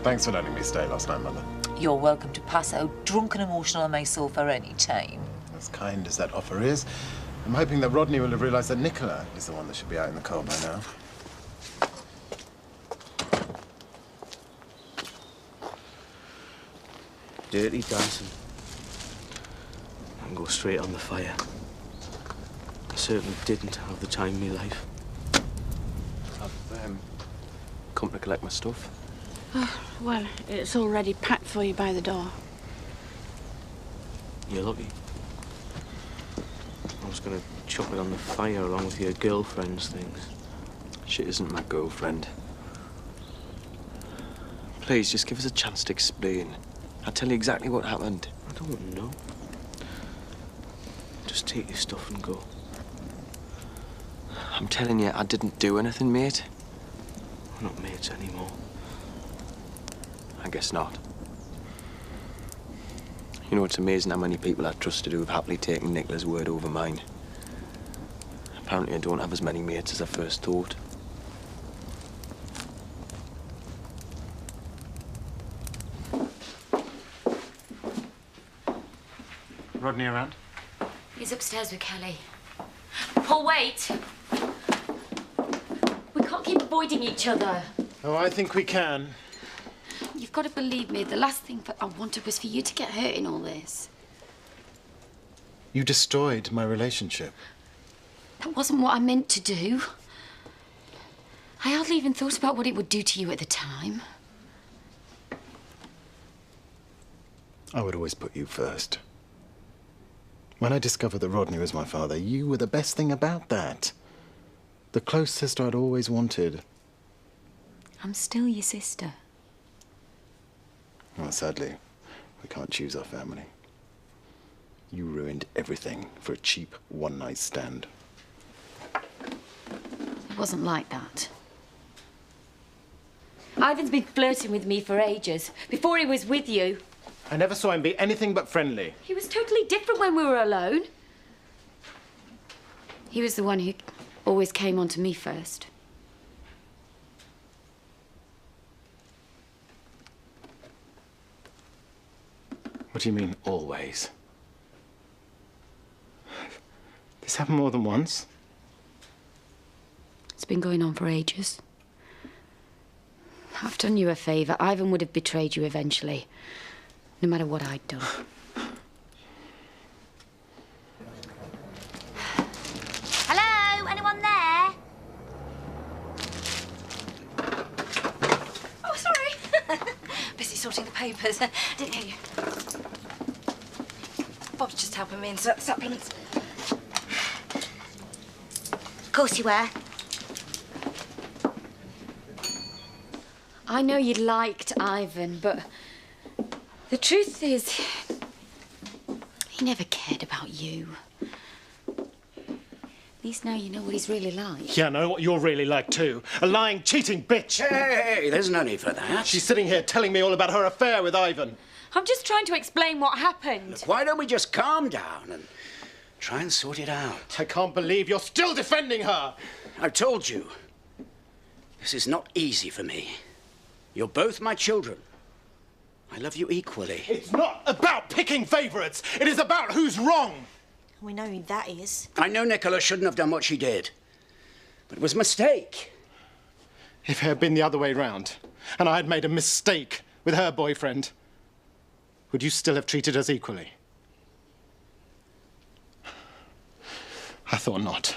Thanks for letting me stay last night, Mother. You're welcome to pass out drunk and emotional on my sofa any time. As kind as that offer is, I'm hoping that Rodney will have realised that Nicola is the one that should be out in the cold by now. Dirty dancing. And go straight on the fire. I certainly didn't have the time of my life. I've come to collect my stuff. Oh, well, it's already packed for you by the door. You're lucky. I was gonna chuck it on the fire along with your girlfriend's things. She isn't my girlfriend. Please, just give us a chance to explain. I'll tell you exactly what happened. I don't know. Just take your stuff and go. I'm telling you, I didn't do anything, mate. We're not mates anymore. I guess not. You know, it's amazing how many people I trusted who have happily taken Nicola's word over mine. Apparently, I don't have as many mates as I first thought. Rodney around? He's upstairs with Kelly. Paul, wait! We can't keep avoiding each other. Oh, I think we can. You've got to believe me, the last thing I wanted was for you to get hurt in all this. You destroyed my relationship. That wasn't what I meant to do. I hardly even thought about what it would do to you at the time. I would always put you first. When I discovered that Rodney was my father, you were the best thing about that. The close sister I'd always wanted. I'm still your sister. Well, sadly, we can't choose our family. You ruined everything for a cheap one-night stand. It wasn't like that. Ivan's been flirting with me for ages, before he was with you. I never saw him be anything but friendly. He was totally different when we were alone. He was the one who always came on to me first. What do you mean, always? This happened more than once. It's been going on for ages. I've done you a favour. Ivan would have betrayed you eventually, no matter what I'd done. Hello? Anyone there? Oh, sorry. Busy sorting the papers. Didn't hear you. Bob's just helping me in supplements. Of course you were. I know you liked Ivan, but the truth is, he never cared about you. At least now you know what he's really like. Yeah, I know what you're really like, too. A lying, cheating bitch. Hey, there's no need for that. She's sitting here telling me all about her affair with Ivan. I'm just trying to explain what happened. Look, why don't we just calm down and try and sort it out? I can't believe you're still defending her. I've told you, this is not easy for me. You're both my children. I love you equally. It's not about picking favourites. It is about who's wrong. We know who that is. I know Nicola shouldn't have done what she did, but it was a mistake. If it had been the other way round, and I had made a mistake with her boyfriend, would you still have treated us equally? I thought not.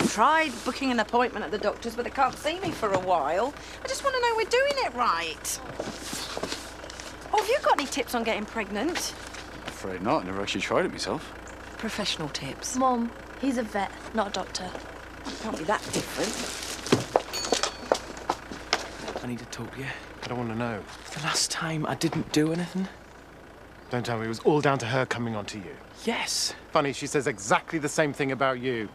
Tried booking an appointment at the doctor's, but they can't see me for a while. I just want to know we're doing it right. Oh, have you got any tips on getting pregnant? Afraid not. Never actually tried it myself. Professional tips. Mom, he's a vet, not a doctor. Can't be that different. I need to talk to you. I don't want to know. The last time I didn't do anything. Don't tell me it was all down to her coming on to you. Yes. Funny, she says exactly the same thing about you.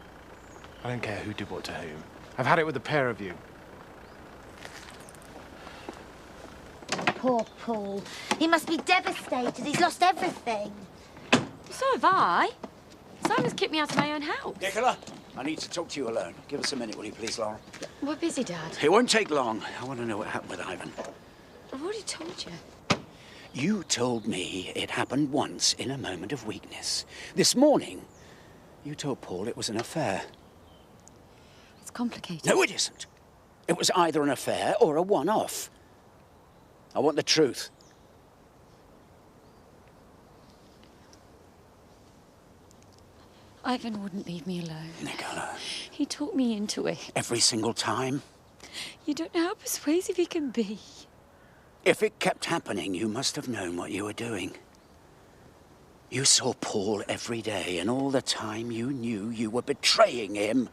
I don't care who did what to whom. I've had it with the pair of you. Poor Paul. He must be devastated. He's lost everything. So have I. Simon's kicked me out of my own house. Nicola, I need to talk to you alone. Give us a minute, will you please, Laurel? We're busy, Dad. It won't take long. I want to know what happened with Ivan. I've already told you. You told me it happened once in a moment of weakness. This morning, you told Paul it was an affair. It's complicated. No, it isn't. It was either an affair or a one-off. I want the truth. Ivan wouldn't leave me alone. Nicola. He talked me into it. Every single time? You don't know how persuasive he can be. If it kept happening, you must have known what you were doing. You saw Paul every day, and all the time you knew you were betraying him.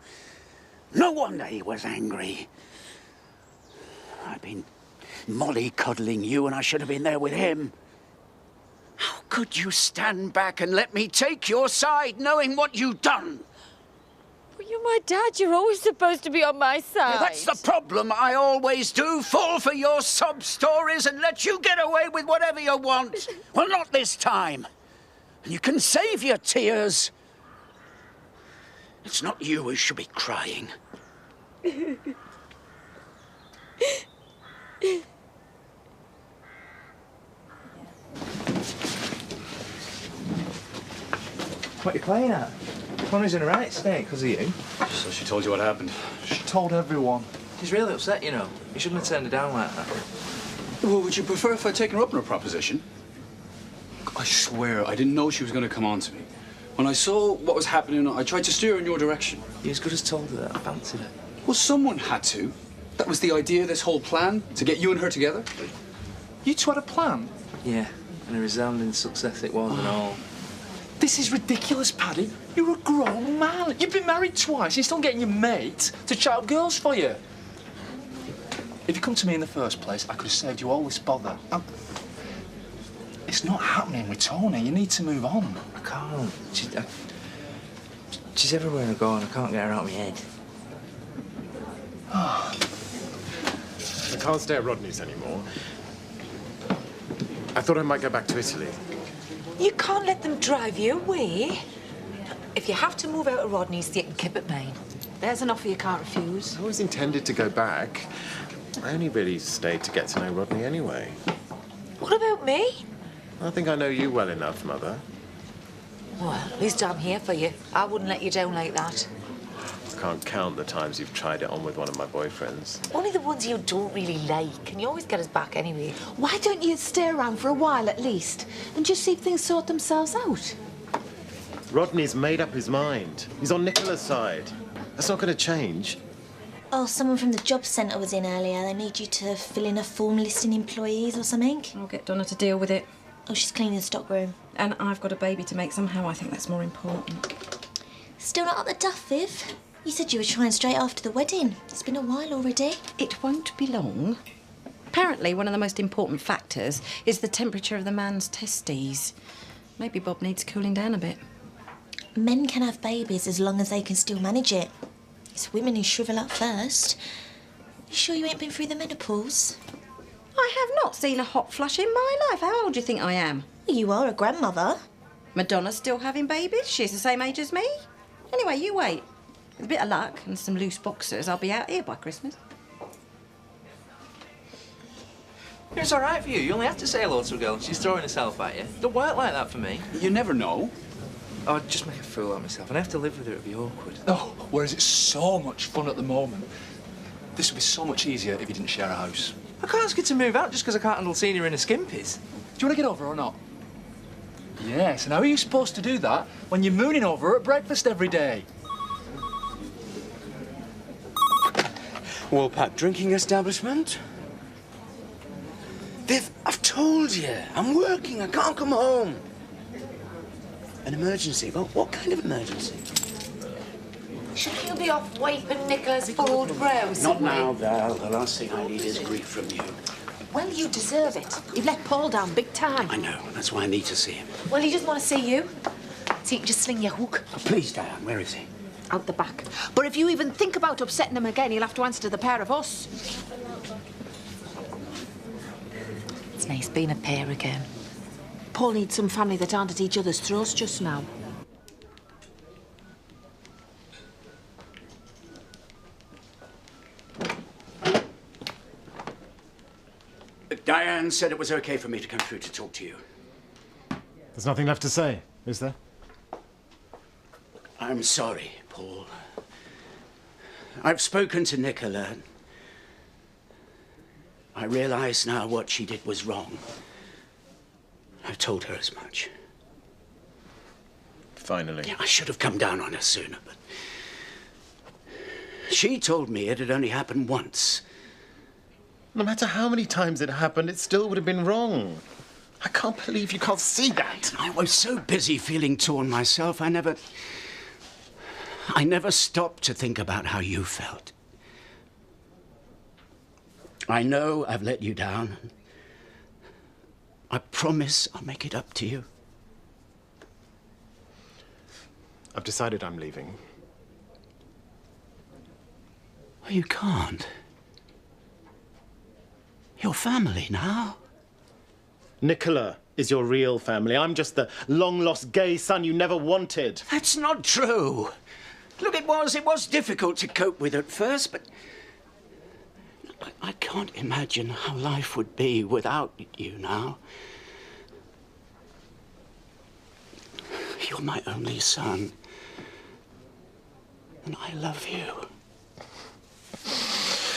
No wonder he was angry. I've been mollycoddling you, and I should have been there with him. How could you stand back and let me take your side, knowing what you'd done? But you're my dad. You're always supposed to be on my side. Yeah, that's the problem. I always do fall for your sob stories and let you get away with whatever you want. Well, not this time. And you can save your tears. It's not you who should be crying. What are you playing at? Connor's in a right state because of you. So she told you what happened? She told everyone. She's really upset, you know. You shouldn't have turned her down like that. Well, would you prefer if I'd taken her up on her proposition? I swear, I didn't know she was going to come on to me. When I saw what was happening, I tried to steer her in your direction. You as good as told her that I fancied her. Well, someone had to. That was the idea, this whole plan, to get you and her together. You two had a plan? Yeah, and a resounding success it was and all. This is ridiculous, Paddy. You're a grown man. You've been married twice. You're still getting your mate to chat up girls for you. If you come to me in the first place, I could have saved you all this bother. It's not happening with Tony. You need to move on. I can't. She's everywhere I go and I can't get her out of my head. I can't stay at Rodney's anymore. I thought I might go back to Italy. You can't let them drive you away. If you have to move out of Rodney's, you can keep it mine. There's an offer you can't refuse. I always intended to go back. I only really stayed to get to know Rodney anyway. What about me? I think I know you well enough, Mother. Well, at least I'm here for you. I wouldn't let you down like that. I can't count the times you've tried it on with one of my boyfriends. Only the ones you don't really like, and you always get us back anyway. Why don't you stay around for a while at least and just see if things sort themselves out? Rodney's made up his mind. He's on Nicola's side. That's not going to change. Oh, someone from the job centre was in earlier. They need you to fill in a form listing employees or something. I'll get Donna to deal with it. Oh, she's cleaning the stockroom. And I've got a baby to make somehow. I think that's more important. Still not up the duff, Viv? You said you were trying straight after the wedding. It's been a while already. It won't be long. Apparently, one of the most important factors is the temperature of the man's testes. Maybe Bob needs cooling down a bit. Men can have babies as long as they can still manage it. It's women who shrivel up first. You sure you ain't been through the menopause? I have not seen a hot flush in my life. How old do you think I am? Well, you are a grandmother. Madonna's still having babies. She's the same age as me. Anyway, you wait. With a bit of luck and some loose boxers, I'll be out here by Christmas. It's all right for you. You only have to say hello to a girl and she's throwing herself at you. Don't work like that for me. You never know. I'd just make a fool of myself and I have to live with her. It'd be awkward. Oh, whereas it's so much fun at the moment. This would be so much easier if you didn't share a house. I can't ask her to move out just because I can't handle seeing her in a skimpies. Do you want to get over or not? Yes, and how are you supposed to do that when you're mooning over her at breakfast every day? Woolpack drinking establishment? Viv, I've told you, I'm working, I can't come home. An emergency? Well, what kind of emergency? Should you be off wiping Nicola's furrowed brows? Not now, Val. The last thing I need is grief from you. Well, you deserve it. You've let Paul down big time. I know. That's why I need to see him. Well, he doesn't want to see you. So you can just sling your hook. Oh, please, Diane. Where is he? Out the back. But if you even think about upsetting him again, he'll have to answer to the pair of us. It's nice being a pair again. Paul needs some family that aren't at each other's throats just now. Diane said it was okay for me to come through to talk to you. There's nothing left to say, is there? I'm sorry, Paul. I've spoken to Nicola. I realise now what she did was wrong. I've told her as much. Finally. Yeah, I should have come down on her sooner, but... She told me it had only happened once. No matter how many times it happened, it still would have been wrong. I can't believe you can't see that. I was so busy feeling torn myself, I never stopped to think about how you felt. I know I've let you down. I promise I'll make it up to you. I've decided I'm leaving. Well, you can't. You're family now. Nicola is your real family. I'm just the long-lost gay son you never wanted. That's not true. Look, it was difficult to cope with at first, but I can't imagine how life would be without you now. You're my only son, and I love you.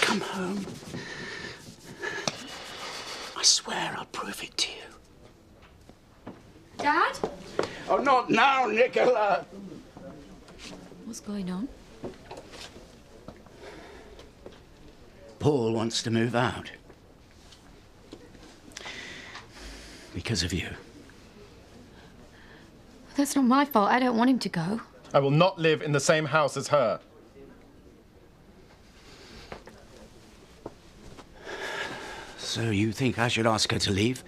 Come home. I swear I'll prove it to you. Dad? Oh, not now, Nicola! What's going on? Paul wants to move out. Because of you. That's not my fault. I don't want him to go. I will not live in the same house as her. So you think I should ask her to leave?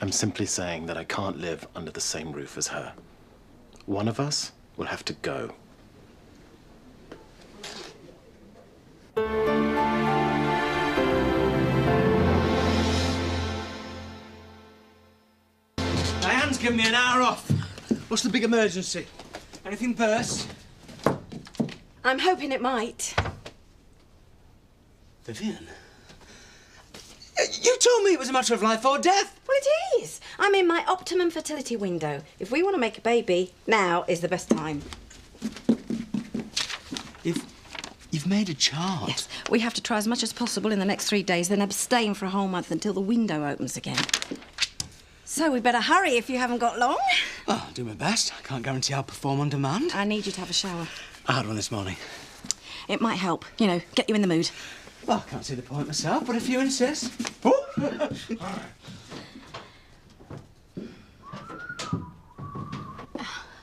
I'm simply saying that I can't live under the same roof as her. One of us will have to go. Diane's given me an hour off. What's the big emergency? Anything burst? I'm hoping it might. Vivian? You told me it was a matter of life or death. Well, it is. I'm in my optimum fertility window. If we want to make a baby, now is the best time. You've made a chart? Yes. We have to try as much as possible in the next 3 days, then abstain for a whole month until the window opens again. So we better hurry if you haven't got long. Well, I'll do my best. I can't guarantee I'll perform on demand. I need you to have a shower. I had one this morning. It might help, you know, get you in the mood. Well, I can't see the point myself, but if you insist.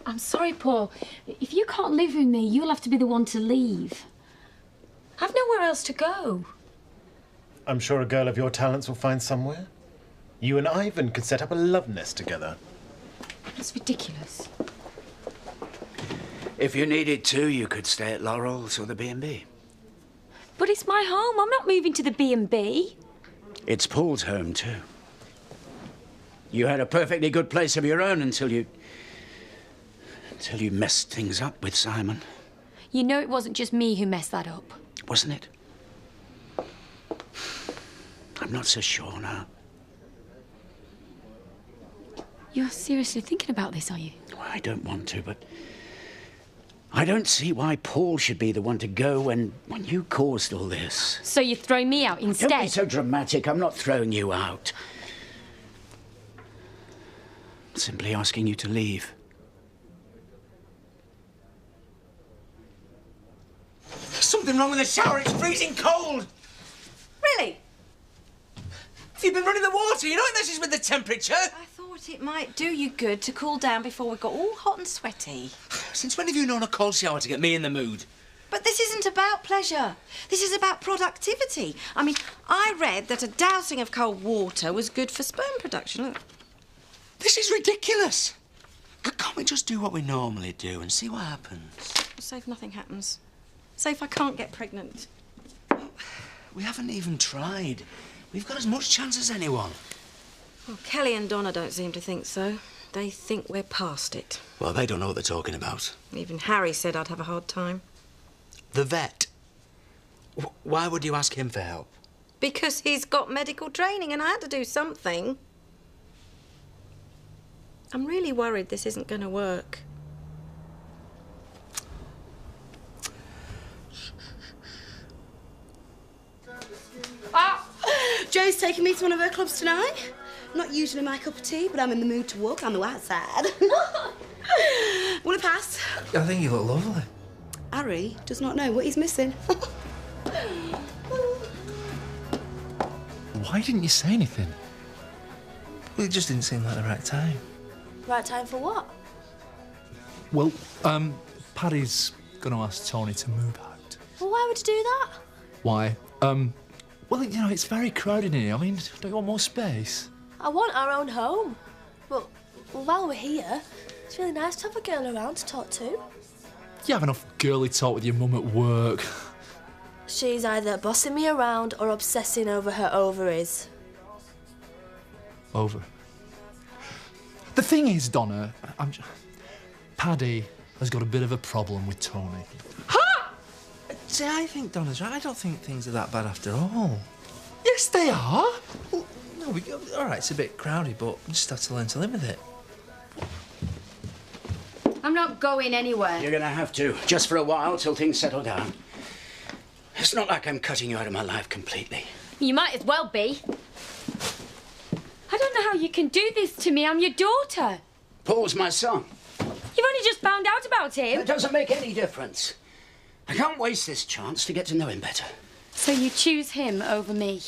I'm sorry, Paul. If you can't live with me, you'll have to be the one to leave. I've nowhere else to go. I'm sure a girl of your talents will find somewhere. You and Ivan could set up a love nest together. That's ridiculous. If you needed to, you could stay at Laurel's or the B&B. But it's my home. I'm not moving to the B&B. It's Paul's home, too. You had a perfectly good place of your own until you messed things up with Simon. You know it wasn't just me who messed that up. Wasn't it? I'm not so sure now. You're seriously thinking about this, are you? Well, I don't want to, but I don't see why Paul should be the one to go when you caused all this. So you throw me out instead? Don't be so dramatic. I'm not throwing you out. I'm simply asking you to leave. There's something wrong with the shower. It's freezing cold. Really? Have you been running the water? You know it messes with the temperature. I thought it might do you good to cool down before we got all hot and sweaty. Since when have you known a cold shower to get me in the mood? But this isn't about pleasure. This is about productivity. I mean, I read that a dousing of cold water was good for sperm production. Look. This is ridiculous. Can't we just do what we normally do and see what happens? Say if nothing happens. Say if I can't get pregnant. We haven't even tried. We've got as much chance as anyone. Well, Kelly and Donna don't seem to think so. They think we're past it. Well, they don't know what they're talking about. Even Harry said I'd have a hard time. The vet. Why would you ask him for help? Because he's got medical training and I had to do something. I'm really worried this isn't going to work. Jo's taking me to one of her clubs tonight. Not usually my cup of tea, but I'm in the mood to walk on the white side. Want to pass? I think you look lovely. Harry does not know what he's missing. Why didn't you say anything? Well, it just didn't seem like the right time. Right time for what? Well, Paddy's gonna ask Tony to move out. Well, why would you do that? Why? Well, you know, it's very crowded in here. I mean, don't you want more space? I want our own home. But while we're here, it's really nice to have a girl around to talk to. You have enough girly talk with your mum at work. She's either bossing me around or obsessing over her ovaries. Over. The thing is, Donna, Paddy has got a bit of a problem with Tony. See, I think Donna's right. I don't think things are that bad after all. Yes, they are. Well, no, all right, it's a bit crowded, but we just have to learn to live with it. I'm not going anywhere. You're gonna have to, just for a while, till things settle down. It's not like I'm cutting you out of my life completely. You might as well be. I don't know how you can do this to me. I'm your daughter. Paul's my son. You've only just found out about him. It doesn't make any difference. I can't waste this chance to get to know him better. So you choose him over me.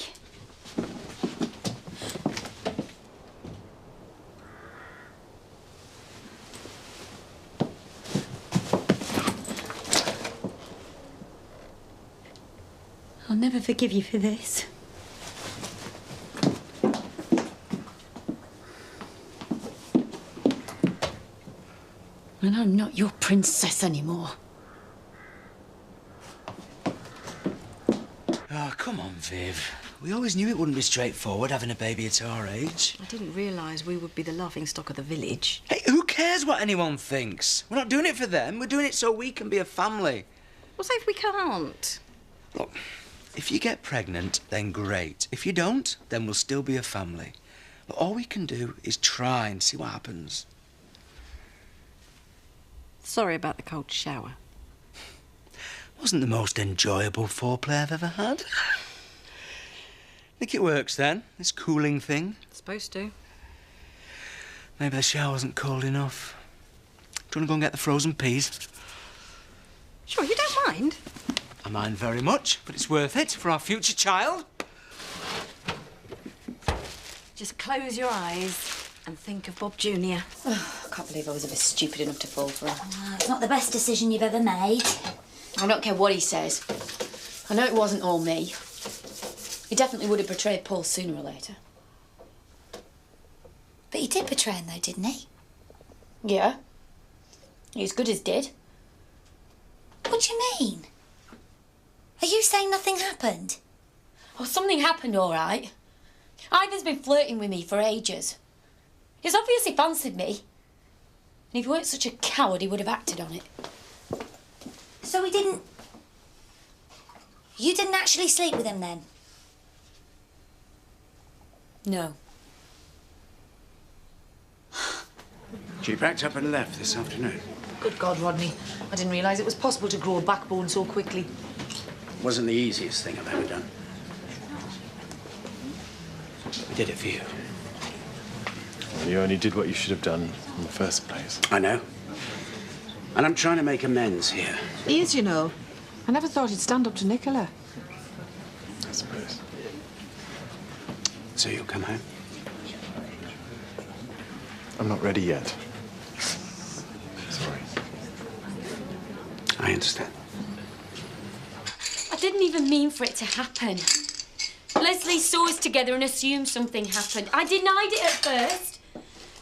I'll never forgive you for this. And I'm not your princess anymore. Oh, come on, Viv. We always knew it wouldn't be straightforward having a baby at our age. I didn't realise we would be the laughingstock of the village. Hey, who cares what anyone thinks? We're not doing it for them. We're doing it so we can be a family. Well, say if we can't. Look, if you get pregnant, then great. If you don't, then we'll still be a family. But all we can do is try and see what happens. Sorry about the cold shower. Wasn't the most enjoyable foreplay I've ever had. Think it works then, this cooling thing? It's supposed to. Maybe the shower wasn't cold enough. Do you want to go and get the frozen peas? Sure, you don't mind? I mind very much, but it's worth it for our future child. Just close your eyes and think of Bob Jr. Oh, I can't believe I was ever stupid enough to fall for him. It's not the best decision you've ever made. I don't care what he says. I know it wasn't all me. He definitely would have betrayed Paul sooner or later. But he did betray him, though, didn't he? Yeah. He as good as did. What do you mean? Are you saying nothing happened? Oh, something happened, all right. Ivan's been flirting with me for ages. He's obviously fancied me. And if he weren't such a coward, he would have acted on it. So he didn't... You didn't actually sleep with him, then? No. She packed up and left this afternoon. Good God, Rodney. I didn't realise it was possible to grow a backbone so quickly. Wasn't the easiest thing I've ever done. I did it for you. Well, you only did what you should have done in the first place. I know. And I'm trying to make amends here. He is, you know. I never thought he'd stand up to Nicola. I suppose. So you'll come home? I'm not ready yet. Sorry. I understand. I didn't even mean for it to happen. Leslie saw us together and assumed something happened. I denied it at first.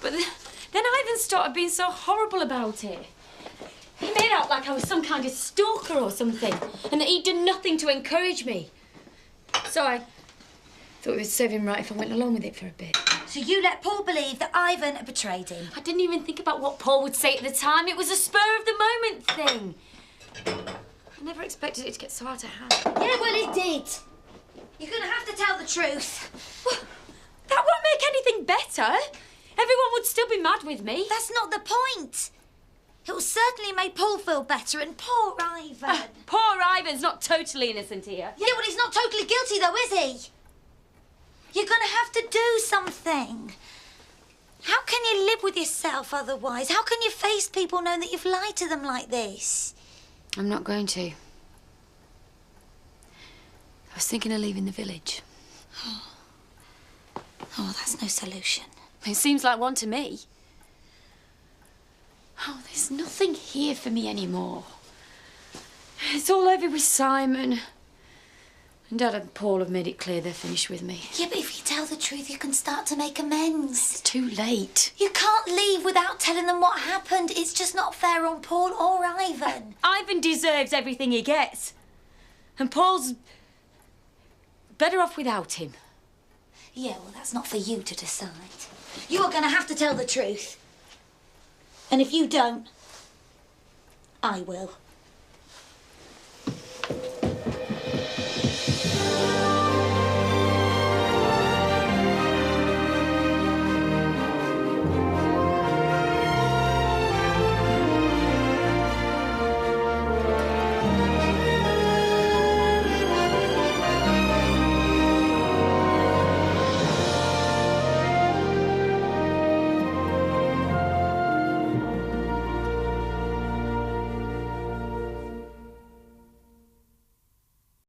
But then Ivan started being so horrible about it. He made out like I was some kind of stalker or something, and that he'd done nothing to encourage me. So I thought it would serve him right if I went along with it for a bit. So you let Paul believe that Ivan had betrayed him? I didn't even think about what Paul would say at the time. It was a spur-of-the-moment thing. I never expected it to get so out of hand. Yeah, well, it did. You're going to have to tell the truth. Well, that won't make anything better. Everyone would still be mad with me. That's not the point. It will certainly make Paul feel better, and poor Ivan. Poor Ivan's not totally innocent here. Yeah, well, he's not totally guilty, though, is he? You're going to have to do something. How can you live with yourself otherwise? How can you face people knowing that you've lied to them like this? I'm not going to. I was thinking of leaving the village. Oh, that's no solution. It seems like one to me. Oh, there's nothing here for me anymore. It's all over with Simon. And Dad and Paul have made it clear they're finished with me. Yeah, but if you tell the truth, you can start to make amends. It's too late. You can't leave without telling them what happened. It's just not fair on Paul or Ivan. Ivan deserves everything he gets. And Paul's better off without him. Yeah, well, that's not for you to decide. You are going to have to tell the truth. And if you don't, I will.